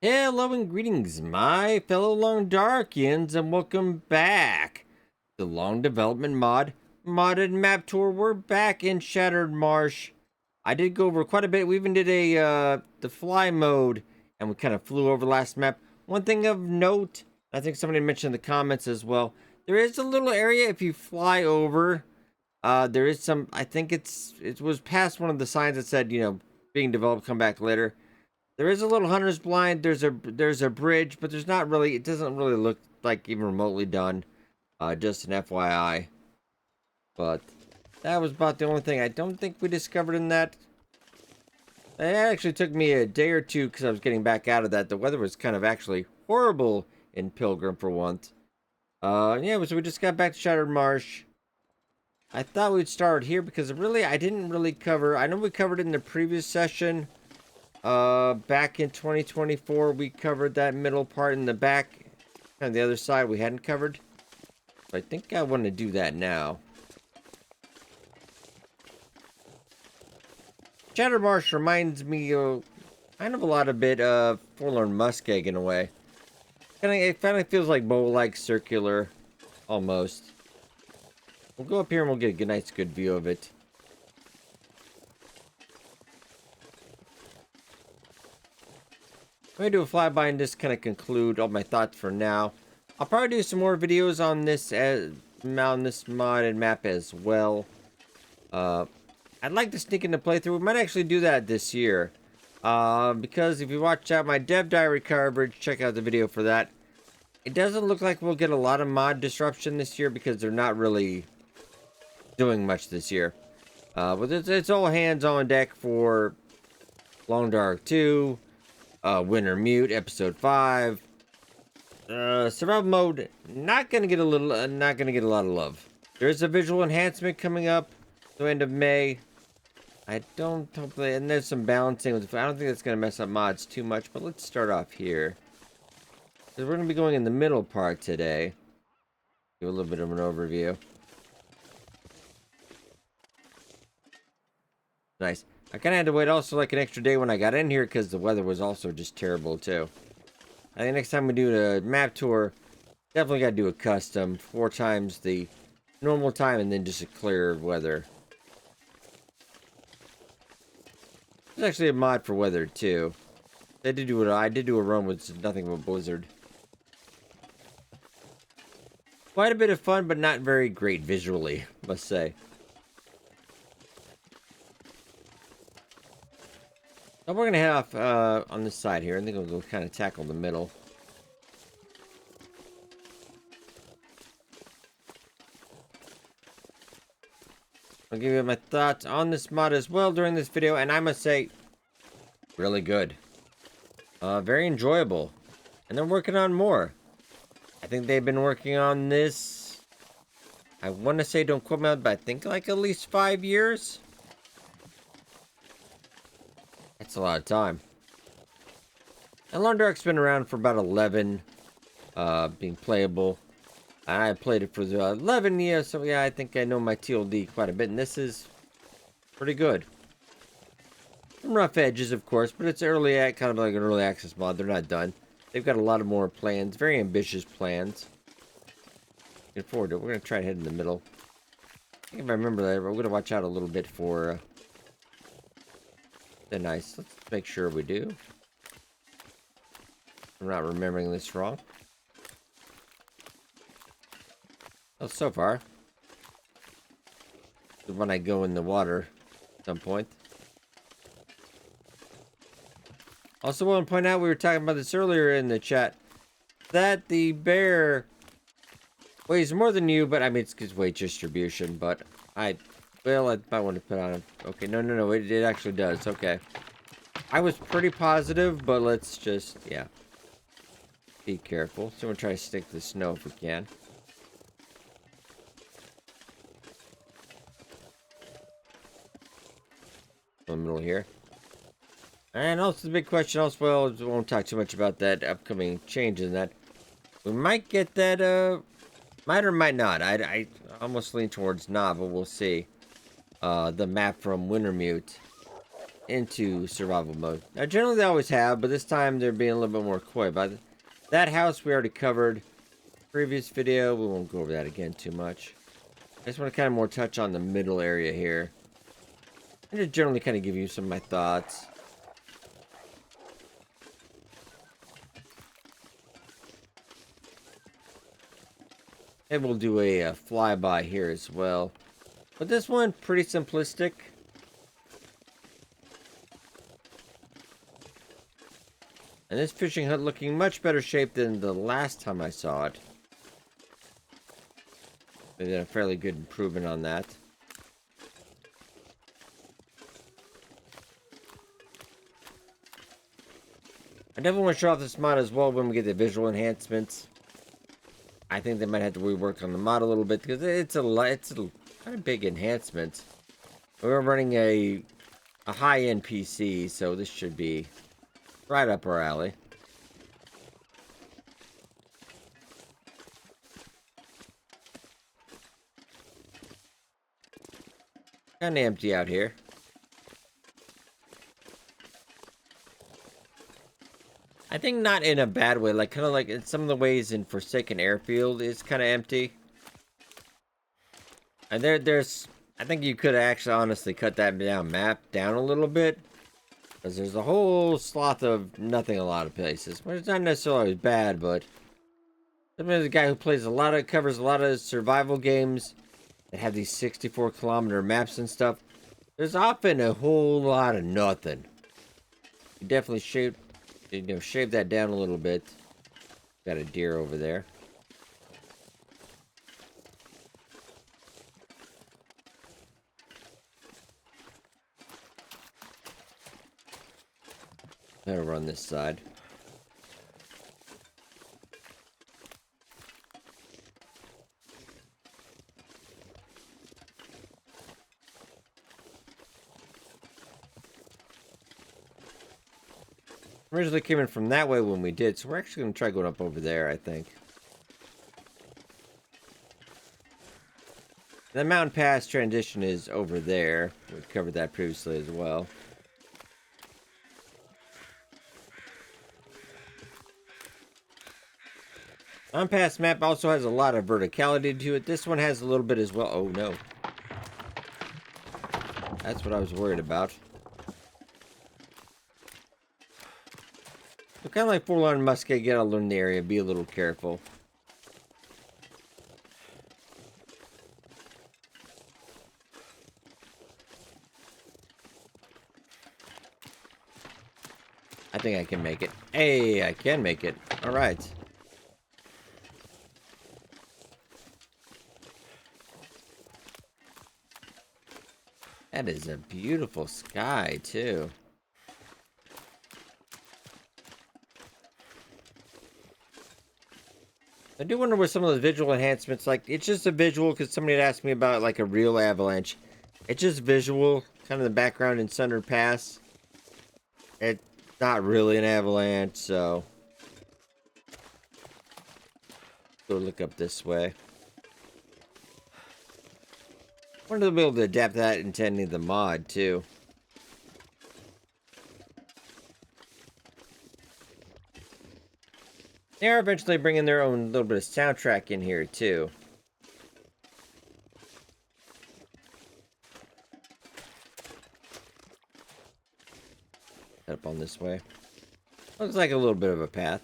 Hello and greetings, my fellow Long Darkians, and welcome back to Long Development Modded Map Tour. We're back in Shattered Marsh. I did go over quite a bit. We even did the fly mode, and we kind of flew over the last map. One thing of note, I think somebody mentioned in the comments as well, there is a little area if you fly over. There is some, I think it was past one of the signs that said, being developed, come back later. There is a little hunter's blind. There's a bridge, but there's not really. It doesn't really look like even remotely done. Just an FYI. But that was about the only thing I don't think we discovered in that. It actually took me a day or two because I was getting back out of that. The weather was kind of actually horrible in Pilgrim for once. Yeah, so we just got back to Shattered Marsh. I thought we'd start here because I didn't really cover. I know we covered it in the previous session. Back in 2024, we covered that middle part in the back, and the other side we hadn't covered. So I think I want to do that now. Shattered Marsh reminds me of kind of a lot of Forlorn Muskeg in a way. It kind of feels like bowl-like, circular, almost. We'll go up here and we'll get a nice, good view of it. I'm going to do a flyby and just kind of conclude all my thoughts for now. I'll probably do some more videos on this modded map as well. I'd like to sneak into playthrough. We might actually do that this year. Because if you watch out my dev diary coverage, check out the video for that. It doesn't look like we'll get a lot of mod disruption this year because they're not really doing much this year. But it's all hands on deck for Long Dark 2. Winter Mute, episode 5. Survival mode, not gonna get a lot of love. There's a visual enhancement coming up, the end of May. And there's some balancing with. I don't think that's gonna mess up mods too much. But let's start off here. Because we're gonna be going in the middle part today. Give a little bit of an overview. Nice. I kind of had to wait also like an extra day when I got in here because the weather was also just terrible too. I think next time we do a map tour, definitely got to do a custom 4 times the normal time and then just a clear weather. There's actually a mod for weather too. I did do a run with nothing but a blizzard. Quite a bit of fun, but not very great visually, must say. Now we're gonna head off on this side here. I think we'll kind of tackle the middle. I'll give you my thoughts on this mod as well during this video, and I must say, really good. Very enjoyable. And they're working on more. I think they've been working on this, I want to say, don't quote me, but I think like at least 5 years. That's a lot of time. And Long Dark's been around for about 11, being playable. And I played it for 11 years, so yeah, I think I know my TLD quite a bit, and this is pretty good. Some rough edges, of course, but it's kind of like an early access mod. They're not done. They've got a lot of more plans, very ambitious plans. Looking forward to it. We're going to try to head in the middle. I think if I remember that, we're going to watch out a little bit for... They're nice. Let's make sure we do. I'm not remembering this wrong. Oh, so far. When I go in the water at some point. Also want to point out, we were talking about this earlier in the chat, that the bear weighs more than you, but I mean, it's weight distribution, but I might want to put on... Okay, no, it actually does. Okay. I was pretty positive, but let's just, yeah. Be careful. So we'll try to stick to the snow if we can. In the middle here. And also the big question also, well, we won't talk too much about that upcoming change in that. We might get that, might or might not. I almost lean towards not, but we'll see. The map from Winter Mute. into survival mode. Now, generally they always have, but this time they're being a little bit more coy. But that house we already covered. Previous video, we won't go over that again too much. I just want to kind of more touch on the middle area here. And just generally kind of give you some of my thoughts. And we'll do a flyby here as well. But this one, pretty simplistic. And this fishing hut looking much better shape than the last time I saw it. They did a fairly good improvement on that. I definitely want to show off this mod as well when we get the visual enhancements. I think they might have to rework on the mod a little bit because it's a kind of big enhancement. We're running a high-end PC, so this should be right up our alley. Kind of empty out here. I think not in a bad way, like kind of like in some of the ways in Forsaken Airfield is kind of empty. And there's, I think you could actually honestly cut that map down a little bit. Because there's a whole sloth of nothing a lot of places. Well, it's not necessarily bad, but sometimes a guy who plays covers a lot of survival games that have these 64-kilometer maps and stuff. There's often a whole lot of nothing. You definitely shave that down a little bit. Got a deer over there. Better run this side. Originally came in from that way when we did, so we're actually going to try going up over there, I think. The mountain pass transition is over there. We've covered that previously as well. Mountain pass map also has a lot of verticality to it. This one has a little bit as well. Oh no. That's what I was worried about. So kind of like Forlorn Musket, you gotta learn the area, be a little careful. I think I can make it. Hey, I can make it. Alright. That is a beautiful sky, too. I do wonder what some of those visual enhancements, like, it's just a visual, because somebody had asked me about, like, a real avalanche. It's just visual, kind of the background in Sundered Pass. It's not really an avalanche, so... Go look up this way. I wonder if they'll be able to adapt that into any of the mod, too. They are eventually bringing their own little bit of soundtrack in here, too. Head up on this way. Looks like a little bit of a path.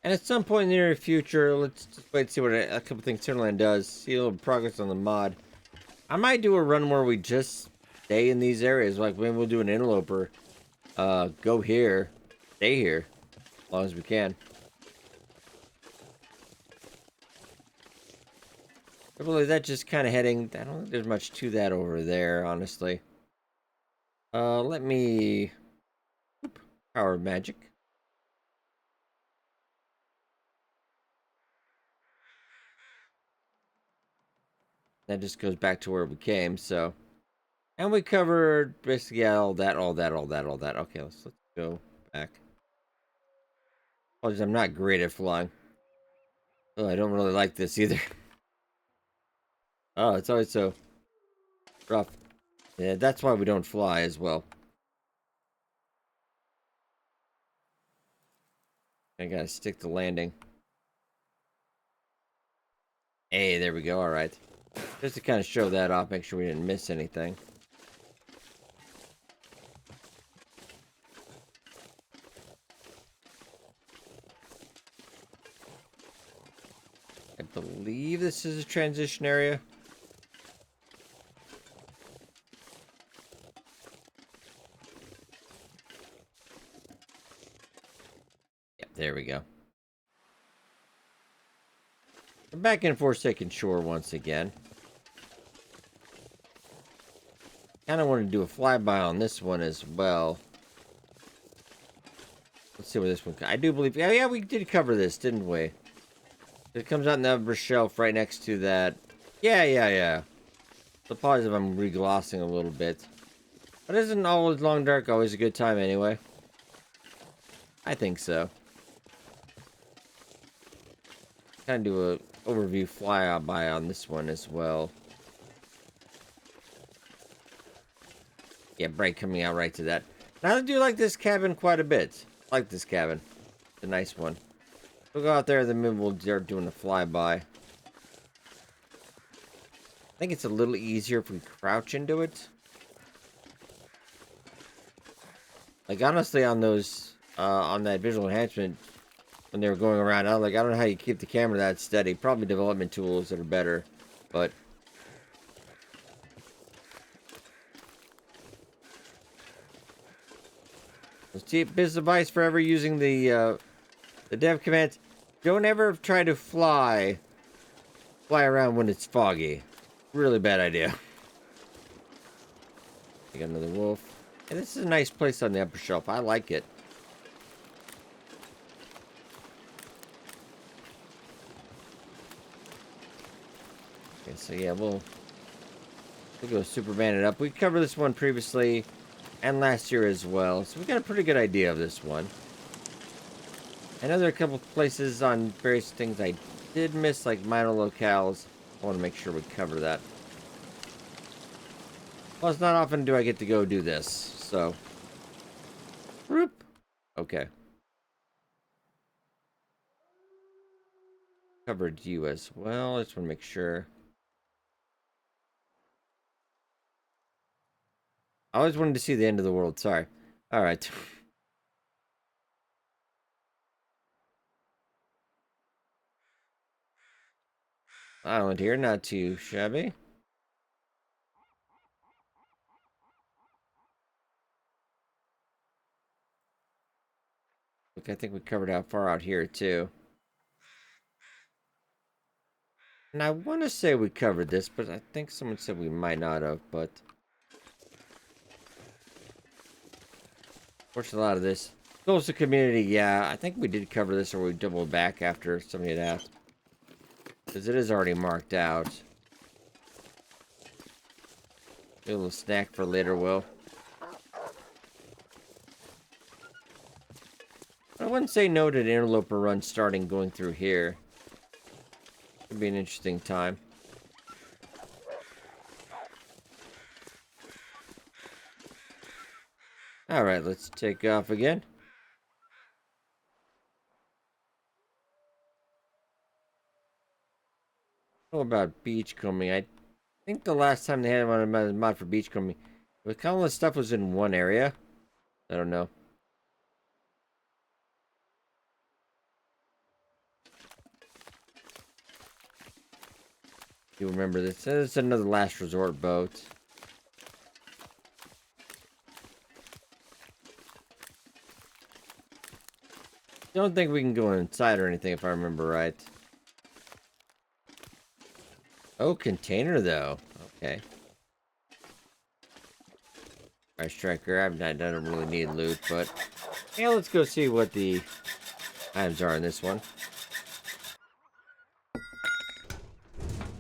And at some point in the near future, let's just wait and see what a couple things Tinderland does. See a little progress on the mod. I might do a run where we just stay in these areas. Like maybe we'll do an interloper. Go here. Stay here. As long as we can. I believe that's just kind of heading. I don't think there's much to that over there, honestly. Let me... Power of magic. That just goes back to where we came, so... And we covered basically all that. Okay, let's go back. Apologies, I'm not great at flying. Oh, I don't really like this either. Oh, it's always so rough. Yeah, that's why we don't fly as well. I gotta stick to landing. Hey, there we go. All right. Just to kind of show that off, make sure we didn't miss anything. I believe this is a transition area. Yep, there we go. I'm back in Forsaken Shore once again. Kind of want to do a flyby on this one as well. Let's see where this one. I do believe. Yeah, we did cover this, didn't we? It comes out in the upper shelf right next to that. Yeah. Apologies if I'm reglossing a little bit. But isn't always Long Dark always a good time anyway? I think so. Kind of do a overview flyby on this one as well. Yeah, bright coming out right to that. Now I do like this cabin quite a bit. I like this cabin. It's a nice one. We'll go out there and then we'll start doing a flyby. I think it's a little easier if we crouch into it. Like honestly, on those, on that visual enhancement, when they were going around, I don't know how you keep the camera that steady. Probably development tools that are better, but. Business advice for ever using the dev command: don't ever try to fly around when it's foggy. Really bad idea. I got another wolf. And this is a nice place on the upper shelf. I like it. Okay, so yeah, we'll go Superman it up. We covered this one previously and last year as well, so we got a pretty good idea of this one. I know there are a couple places on various things I did miss, like minor locales. I want to make sure we cover that. Plus, not often do I get to go do this, so. Whoop. Okay. Covered you as well. I just want to make sure. I always wanted to see the end of the world. Sorry. All right. Island here, not too shabby. Look, I think we covered how far out here too. And I want to say we covered this, but I think someone said we might not have, but. Fortunately, a lot of this. Coastal community, yeah. I think we did cover this, or we doubled back after somebody had asked. Because it is already marked out. A little snack for later, Will. I wouldn't say no to an interloper run starting going through here. Could be an interesting time. Alright, let's take off again. What about beachcombing? I think the last time they had one of mod for beachcombing, the countless stuff was in one area. I don't know. You remember this? It's another last resort boat. Don't think we can go inside or anything if I remember right. Oh, container though. Okay. Alright, Striker. I don't really need loot, but yeah, let's go see what the items are in this one.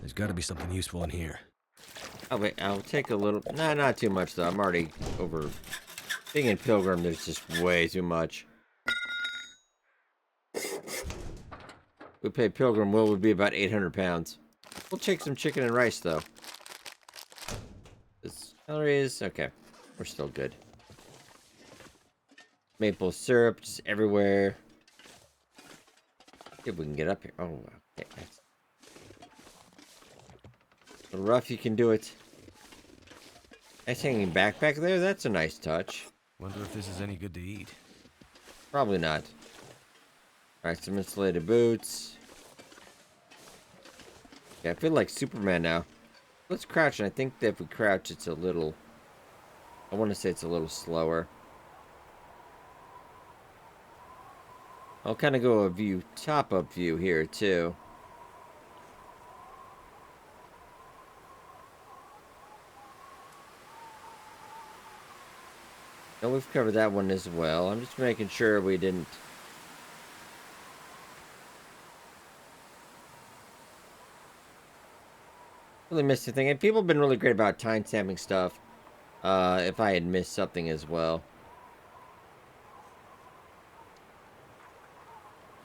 There's got to be something useful in here. Oh, wait, I'll take a little... Nah, not too much, though. I'm already over... Being in Pilgrim, there's just way too much. We pay Pilgrim Will would be about 800 pounds. We'll take some chicken and rice, though. This calories... Okay. We're still good. Maple syrup just everywhere. See if we can get up here. Oh, okay. That's a little rough. You can do it. Nice hanging backpack there. That's a nice touch. Wonder if this is any good to eat. Probably not. Alright, some insulated boots. Yeah, I feel like Superman now. Let's crouch, and I think that if we crouch, it's a little... I want to say it's a little slower. I'll kind of go a view, top-up view here, too. And we've covered that one as well. I'm just making sure we didn't... really missed anything. And people have been really great about time-stamping stuff. If I had missed something as well.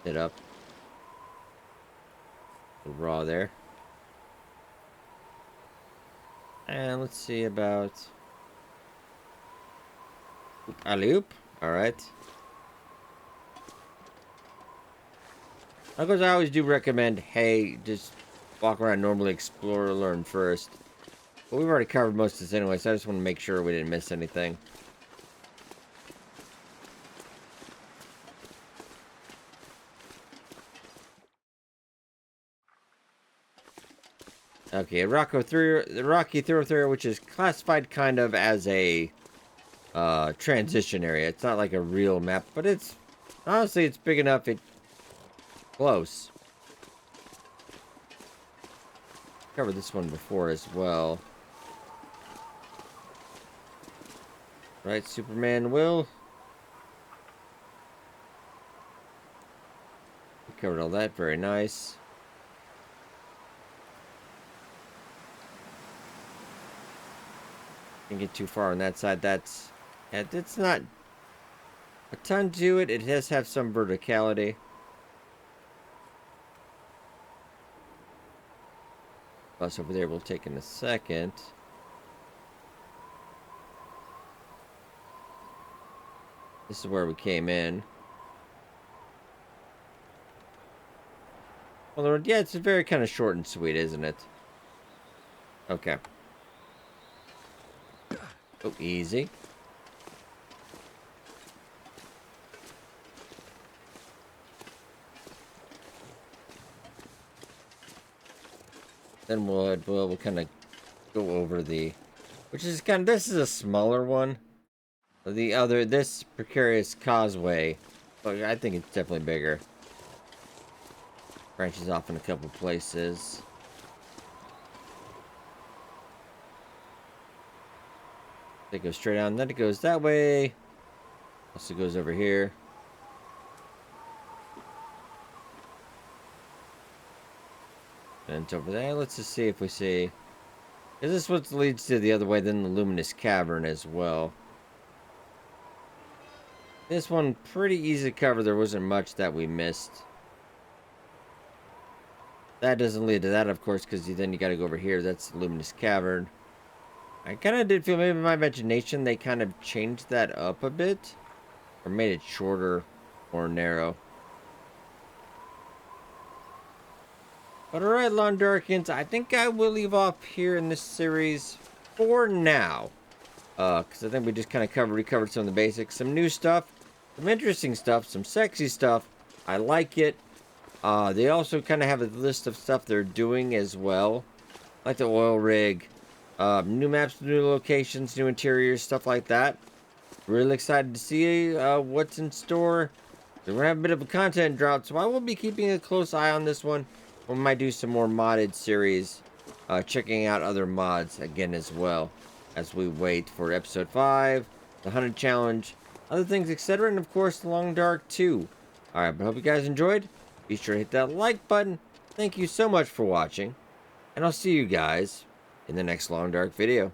It up. Raw there. And let's see about... Alley-oop. Alright. Of course, I always do recommend, hey, just walk around, normally explore, learn first. But we've already covered most of this anyway, so I just want to make sure we didn't miss anything. Okay, the Rocky Thoroughfare, which is classified kind of as a transition area. It's not like a real map, but it's honestly it's big enough. It's close. Covered this one before as well. Right, Superman will. We covered all that. Very nice. Can't get too far on that side. That's... Yeah, it's not a ton to it. It does have some verticality. Bus over there we'll take in a second. This is where we came in. Well, yeah, it's very kind of short and sweet, isn't it? Okay. Oh, easy. Then we'll kind of go over the, which is kind of, this is a smaller one. The other, this precarious causeway, but I think it's definitely bigger. Branches off in a couple places. It goes straight on, then it goes that way. Also goes over here. And it's over there. Let's just see if we see. Is this what leads to the other way, then the luminous cavern as well? This one pretty easy to cover. There wasn't much that we missed. That doesn't lead to that, of course, because then you got to go over here. That's the luminous cavern. I kind of did feel maybe in my imagination they kind of changed that up a bit, or made it shorter, more narrow. But alright, Londarkians, I think I will leave off here in this series for now. Because I think we just kind of recovered some of the basics. Some new stuff, some interesting stuff, some sexy stuff. I like it. They also kind of have a list of stuff they're doing as well. Like the oil rig. New maps, new locations, new interiors, stuff like that. Really excited to see what's in store. We're going to have a bit of a content drought, so I will be keeping a close eye on this one. We might do some more modded series, checking out other mods again as well, as we wait for episode 5, the 100 challenge, other things, etc., and of course, the Long Dark 2. Alright, but I hope you guys enjoyed. Be sure to hit that like button. Thank you so much for watching, and I'll see you guys in the next Long Dark video.